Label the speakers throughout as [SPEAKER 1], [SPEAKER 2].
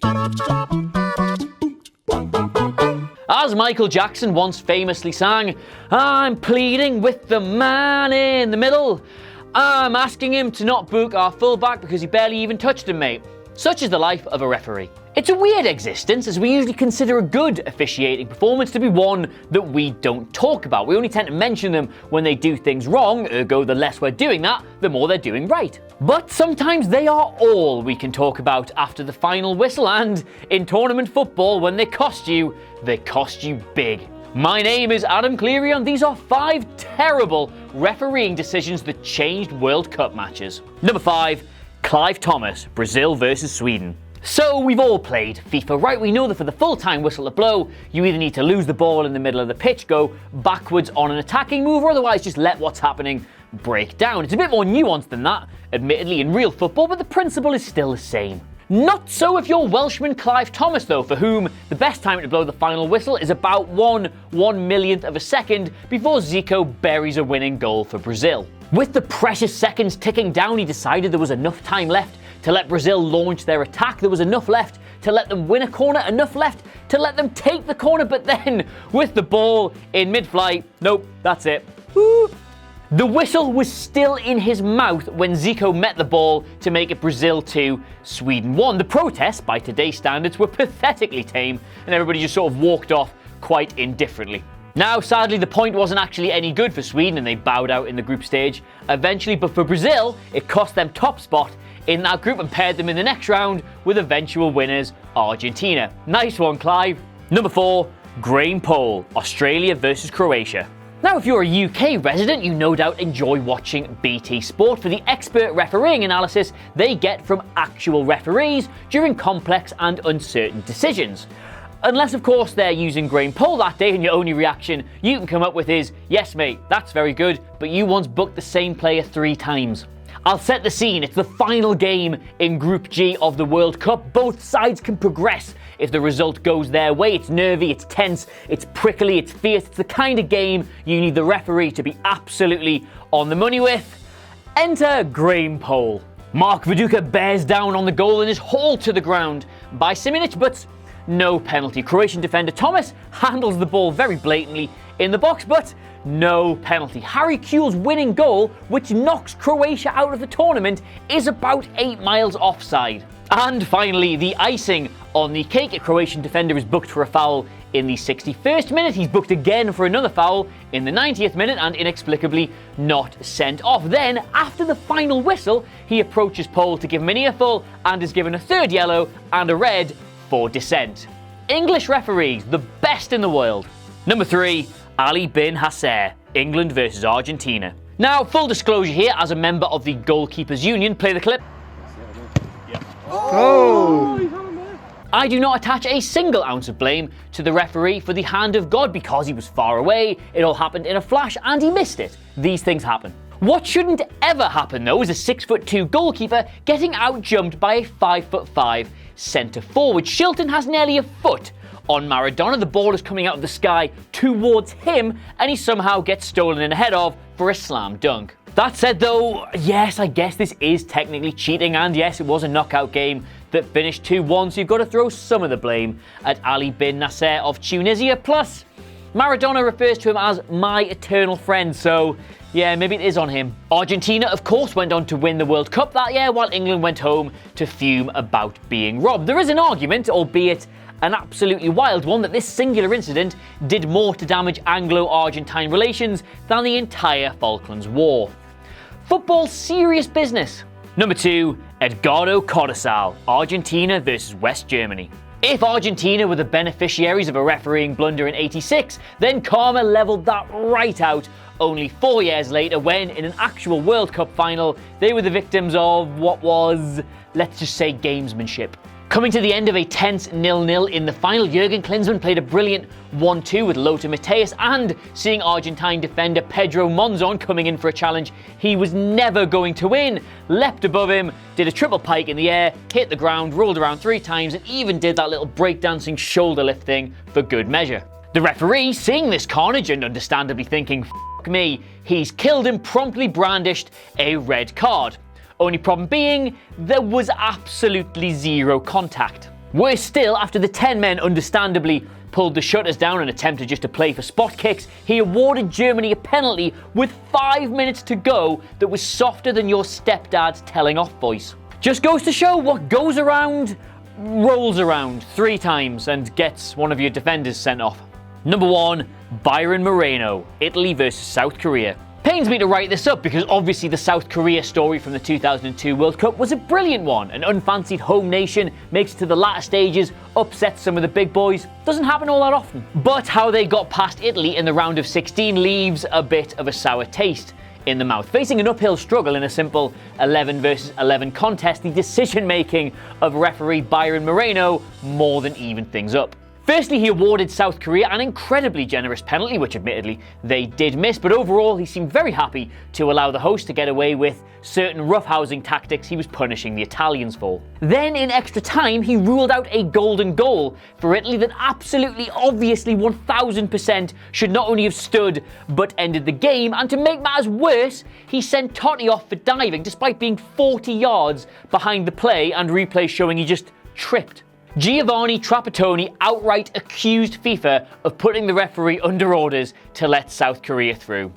[SPEAKER 1] As Michael Jackson once famously sang, "I'm pleading with the man in the middle. I'm asking him to not book our fullback because he barely even touched him, mate." Such is the life of a referee. It's a weird existence, as we usually consider a good officiating performance to be one that we don't talk about. We only tend to mention them when they do things wrong, ergo the less we're doing that, the more they're doing right. But sometimes they are all we can talk about after the final whistle, and in tournament football, when they cost you big. My name is Adam Cleary, and these are 5 terrible refereeing decisions that changed World Cup matches. Number 5, Clive Thomas, Brazil versus Sweden. So we've all played FIFA, right? We know that for the full-time whistle to blow, you either need to lose the ball in the middle of the pitch, go backwards on an attacking move, or otherwise just let what's happening break down. It's a bit more nuanced than that, admittedly, in real football, but the principle is still the same. Not so if you're Welshman Clive Thomas, though, for whom the best time to blow the final whistle is about 1/1,000,000th of a second before Zico buries a winning goal for Brazil. With the precious seconds ticking down, he decided there was enough time left to let Brazil launch their attack. There was enough left to let them win a corner, enough left to let them take the corner, but then, with the ball in mid-flight, nope, that's it. Woo. The whistle was still in his mouth when Zico met the ball to make it Brazil 2, Sweden 1. The protests, by today's standards, were pathetically tame, and everybody just sort of walked off quite indifferently. Now, sadly, the point wasn't actually any good for Sweden, and they bowed out in the group stage eventually, but for Brazil, it cost them top spot in that group and paired them in the next round with eventual winners Argentina. Nice one, Clive. Number 4, Graeme Poll, Australia versus Croatia. Now, if you're a UK resident, you no doubt enjoy watching BT Sport for the expert refereeing analysis they get from actual referees during complex and uncertain decisions. Unless, of course, they're using Graeme Poll that day and your only reaction you can come up with is, "Yes, mate, that's very good, but you once booked the same player 3 times. I'll set the scene. It's the final game in Group G of the World Cup. Both sides can progress if the result goes their way. It's nervy, it's tense, it's prickly, it's fierce. It's the kind of game you need the referee to be absolutely on the money with. Enter Graeme Poll. Mark Viduka bears down on the goal and is hauled to the ground by Simic, but no penalty. Croatian defender Thomas handles the ball very blatantly in the box, but no penalty. Harry Kewell's winning goal, which knocks Croatia out of the tournament, is about 8 miles offside. And finally, the icing on the cake. A Croatian defender is booked for a foul in the 61st minute. He's booked again for another foul in the 90th minute and inexplicably not sent off. Then, after the final whistle, he approaches Poll to give him an earful and is given a 3rd yellow and a red for dissent. English referees, the best in the world. Number 3, Ali bin Nasser, England versus Argentina. Now, full disclosure here, as a member of the Goalkeepers Union, play the clip. Oh! I do not attach a single ounce of blame to the referee for the hand of God because he was far away, it all happened in a flash and he missed it. These things happen. What shouldn't ever happen though is a 6'2" goalkeeper getting outjumped by a 5'5" centre forward. Shilton has nearly a foot on Maradona. The ball is coming out of the sky towards him and he somehow gets stolen in ahead of for a slam dunk. That said though, yes, I guess this is technically cheating, and yes, it was a knockout game that finished 2-1, so you've got to throw some of the blame at Ali bin Nasser of Tunisia. Plus, Maradona refers to him as my eternal friend, so yeah, maybe it is on him. Argentina, of course, went on to win the World Cup that year, while England went home to fume about being robbed. There is an argument, albeit an absolutely wild one, that this singular incident did more to damage Anglo-Argentine relations than the entire Falklands War. Football's serious business. Number 2, Edgardo Codesal, Argentina versus West Germany. If Argentina were the beneficiaries of a refereeing blunder in '86, then karma levelled that right out only 4 years later when, in an actual World Cup final, they were the victims of what was, let's just say, gamesmanship. Coming to the end of a tense 0-0 in the final, Jurgen Klinsmann played a brilliant 1-2 with Lothar Matthäus, and seeing Argentine defender Pedro Monzon coming in for a challenge he was never going to win, leapt above him, did a triple pike in the air, hit the ground, rolled around 3 times, and even did that little breakdancing shoulder lift thing for good measure. The referee, seeing this carnage and understandably thinking, "F*** me, he's killed him," promptly brandished a red card. Only problem being, there was absolutely zero contact. Worse still, after the 10 men understandably pulled the shutters down and attempted just to play for spot kicks, he awarded Germany a penalty with 5 minutes to go that was softer than your stepdad's telling off voice. Just goes to show what goes around rolls around 3 times and gets one of your defenders sent off. Number 1, Byron Moreno, Italy versus South Korea. Pains me to write this up because obviously the South Korea story from the 2002 World Cup was a brilliant one. An unfancied home nation makes it to the latter stages, upsets some of the big boys. Doesn't happen all that often. But how they got past Italy in the round of 16 leaves a bit of a sour taste in the mouth. Facing an uphill struggle in a simple 11 versus 11 contest, the decision making of referee Byron Moreno more than evened things up. Firstly, he awarded South Korea an incredibly generous penalty, which admittedly they did miss, but overall he seemed very happy to allow the host to get away with certain roughhousing tactics he was punishing the Italians for. Then in extra time, he ruled out a golden goal for Italy that absolutely obviously 1000% should not only have stood but ended the game, and to make matters worse, he sent Totti off for diving despite being 40 yards behind the play and replay showing he just tripped. Giovanni Trapattoni outright accused FIFA of putting the referee under orders to let South Korea through.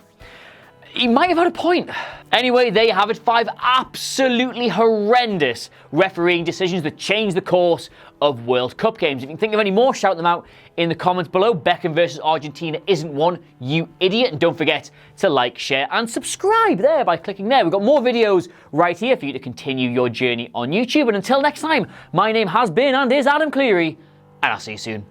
[SPEAKER 1] He might have had a point. Anyway, there you have it, 5 absolutely horrendous refereeing decisions that changed the course of World Cup games. If you can think of any more, shout them out in the comments below. Beckham versus Argentina isn't one, you idiot. And don't forget to like, share and subscribe there by clicking there. We've got more videos right here for you to continue your journey on YouTube. And until next time, my name has been and is Adam Cleary, and I'll see you soon.